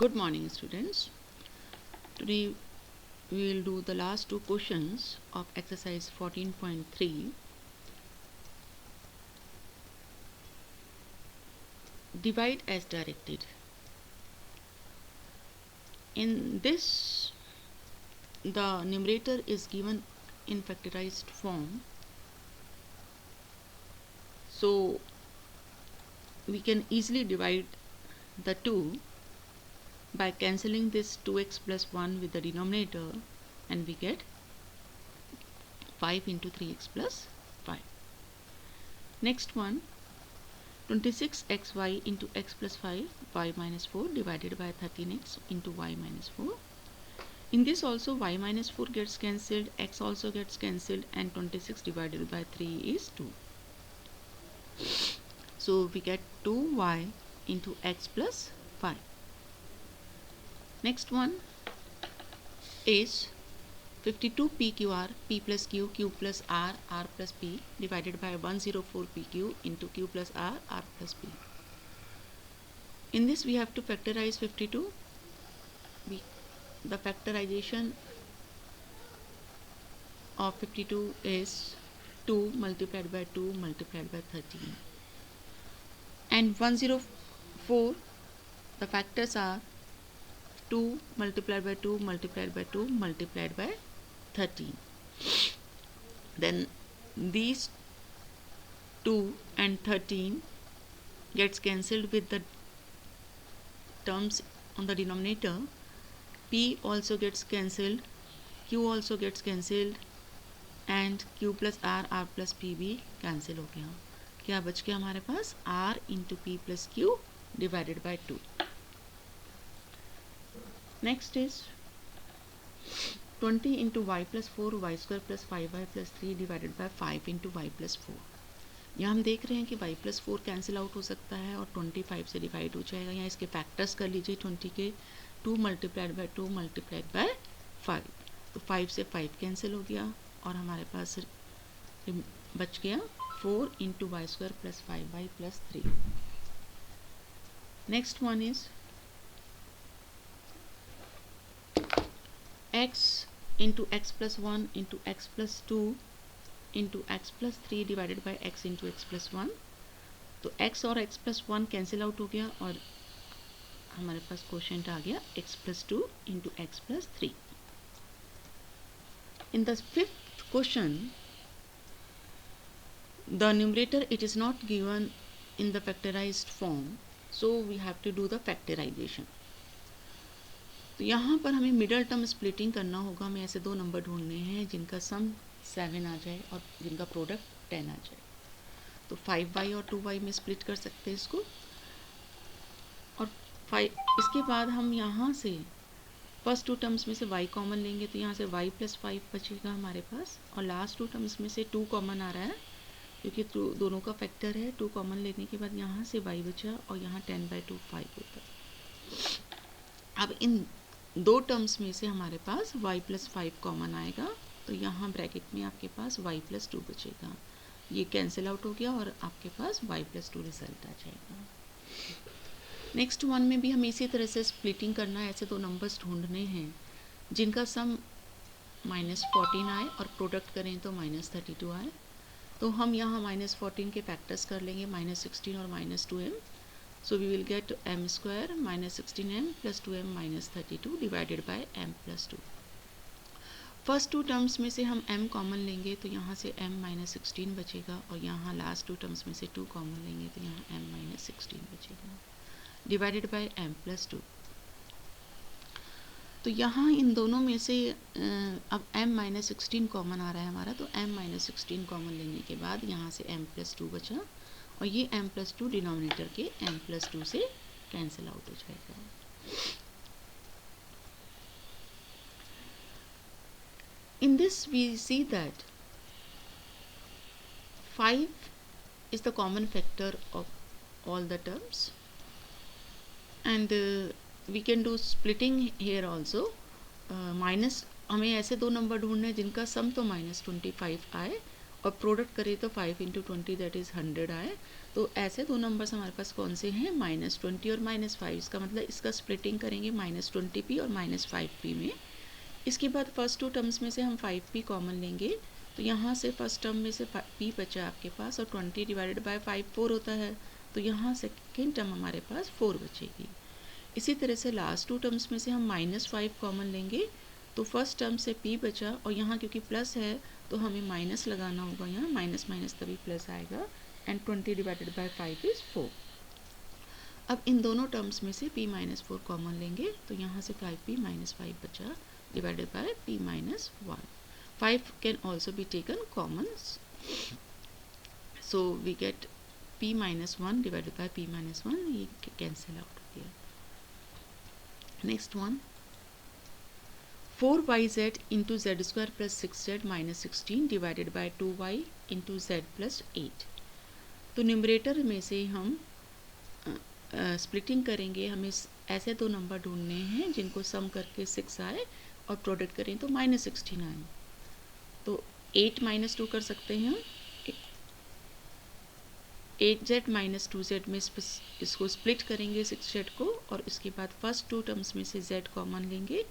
Good morning, students. Today we will do the last two questions of exercise 14.3. Divide as directed. In this, the numerator is given in factorized form, so we can easily divide the two by cancelling this 2x plus 1 with the denominator, and we get 5 into 3x plus 5. Next one, 26xy into x plus 5 y minus 4 divided by 13x into y minus 4. In this also y minus 4 gets cancelled, x also gets cancelled, and 26 divided by 3 is 2. So we get 2y into x plus 5. Next one is 52 PQR, P plus Q, Q plus R, R plus P divided by 104 PQ into Q plus R, R plus P. In this we have to factorize 52. The factorization of 52 is 2 multiplied by 2 multiplied by 13. And 104, the factors are 2 multiplied by 2 multiplied by 2 multiplied by 13. Then these 2 and 13 gets cancelled with the terms on the denominator. P also gets cancelled, Q also gets cancelled, and Q plus R, R plus P भी cancel हो गया. क्या बच गया हमारे पास? R into P plus Q divided by 2. Next is 20 into y plus 4 y square plus 5y plus 3 divided by 5 into y plus 4. यहाँ हम देख रहे हैं कि y plus 4 कैंसिल आउट हो सकता है और 25 से डिवाइड हो जाएगा. यहाँ इसके फैक्टर्स कर लीजिए 20 के. 2 multiplied by 2 multiplied by 5. तो 5 से 5 कैंसिल हो गया और हमारे पास बच गया 4 into y square plus 5y plus 3. Next one is x into x plus 1 into x plus 2 into x plus 3 divided by x into x plus 1. तो x और x plus 1 कैंसिल आउट हो गया और हमारे पास क्वोशिएंट आ गया x plus 2 into x plus 3. In the fifth question, the numerator it is not given in the factorized form, so we have to do the factorization. तो यहाँ पर हमें middle term splitting करना होगा. हमें ऐसे दो नंबर ढूंढने हैं जिनका सम 7 आ जाए और जिनका प्रोडक्ट 10 आ जाए. तो 5y और 2y में स्प्लिट कर सकते हैं इसको. और 5 इसके बाद हम यहाँ से फर्स्ट टू टर्म्स में से y कॉमन लेंगे तो यहाँ से y प्लस 5 बचेगा हमारे पास. और लास्ट टू टर्म्स में से 2 कॉमन आ रहा है क्योंकि दोनों का फैक्टर है. 2 कॉमन लेने के बाद यहाँ से y बचा और यहाँ 10/2 5 होता है. अब इन दो टर्म्स में से हमारे पास y प्लस 5 कॉमन आएगा तो यहाँ ब्रैकेट में आपके पास y प्लस 2 बचेगा. ये कैंसिल आउट हो गया और आपके पास y प्लस 2 रिजल्ट आ जाएगा. नेक्स्ट वन में भी हमें इसी तरह से स्प्लिटिंग करना है. ऐसे दो नंबर्स ढूंढने हैं जिनका सम -14 आए और प्रोडक्ट करें तो -32 आए. तो हम यहाँ -14 के फैक्टर्स कर लेंगे, -16 और -2m. So we will get m square minus 16m plus 2m minus 32 divided by m plus 2. First two terms में से हम m कॉमन लेंगे तो यहाँ से m minus 16 बचेगा और यहाँ लास्ट टू टर्म्स में से 2 कॉमन लेंगे तो यहाँ m minus 16 बचेगा डिवाइडेड बाय m plus 2. तो यहाँ इन दोनों में से अब m minus 16 कॉमन आ रहा है हमारा, तो m minus 16 कॉमन लेने के बाद यहाँ से m plus 2 बचा और ये m plus 2 डिनोमिनेटर के m plus 2 से कैंसिल आउट हो जाएगा. In this we see that 5 is the common factor of all the terms and we can do splitting here also. Minus हमें ऐसे दो नंबर ढूंढने हैं जिनका सम तो -25 आए और प्रोडक्ट करें तो 5 इंटू 20 दैट इज़ 100 आए। तो ऐसे दो नंबर्स हमारे पास कौन से हैं, -20 और -5। इसका मतलब इसका स्प्लिटिंग करेंगे -20p और -5p में। इसके बाद फर्स्ट टू टर्म्स में से हम 5p कॉमन लेंगे, तो यहाँ से फर्स्ट टर्म में से p बचा आपके पास, और 20 डिवाइडेड बाय 5 4 होता है, तो यहाँ सेकेंड टर्म हमारे पास 4 बचेगी। इसी तरह से लास्ट टू टर्म्स में से हम -5 कॉमन लेंगे, तो फर्स्ट टर्म से p बचा, और यहाँ क्योंकि प्लस है तो हमें माइनस लगाना होगा, यहाँ माइनस माइनस तभी प्लस आएगा, एंड 20 डिवाइडेड बाय 5 इज़ 4। अब इन दोनों टर्म्स में से p - 4 कॉमन लेंगे, तो यहाँ से 5p - 5 बचा divided by p - 1। 5 can also be taken common, so we get p - 1 divided by p - 1, ये कैंसिल आउट हो गया। Next one, 4yz into z square plus 6z minus 16 divided by 2y into z plus 8। तो numerator में से हम splitting करेंगे, हमें ऐसे दो नंबर ढूंढने हैं जिनको सम करके 6 आए और प्रोडक्ट करें तो -16 आए। तो 8 - 2 कर सकते हैं हम, 8z माइनस 2z में इसको स्प्लिट करेंगे 6z को, और इसके बाद फर्स्ट टू टर्म्स में से z कॉमन लेंगे,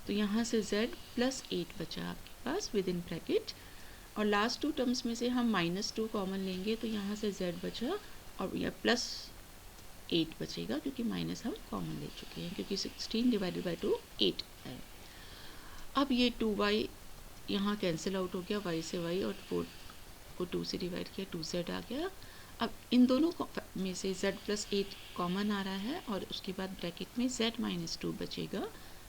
तो यहाँ से z प्लस 8 बचा आपके पास विद इन ब्रैकेट, और लास्ट टू टर्म्स में से हम -2 कॉमन लेंगे, तो यहाँ से z बचा और यह प्लस 8 बचेगा, क्योंकि माइनस हम कॉमन ले चुके हैं, क्योंकि 16 डिवाइडेड बाई 2 8 है। अब ये 2y यहाँ कैंसिल आउट हो गया, y से y, और 4 को 2 से डिवाइड किया, 2z आ गया। अब इन दोनों में से z प्लस 8 कॉमन आ रहा है, और उसके बाद ब्रैकेट में z - 2 बचेगा,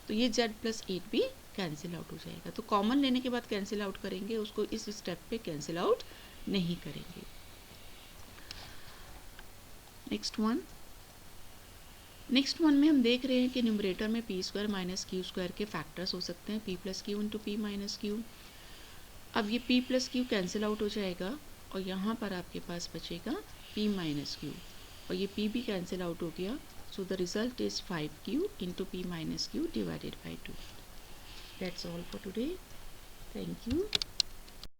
तो ये z प्लस 8 भी कैंसिल आउट हो जाएगा। तो कॉमन लेने के बाद कैंसिल आउट करेंगे, उसको इस स्टेप पे कैंसिल आउट नहीं करेंगे। नेक्स्ट वन में हम देख रहे हैं कि न्यूमरेटर में p² माइनस q² के फैक्टर्स हो सकते हैं, p plus Q into p minus Q. अब ये p plus Q cancel out हो जाएगा, और यहाँ पर आपके पास बचेगा p माइनस क्यू, और ये p भी कैंसिल आउट हो गया, so the result is 5q into p minus Q divided by 2। That's all for today, thank you.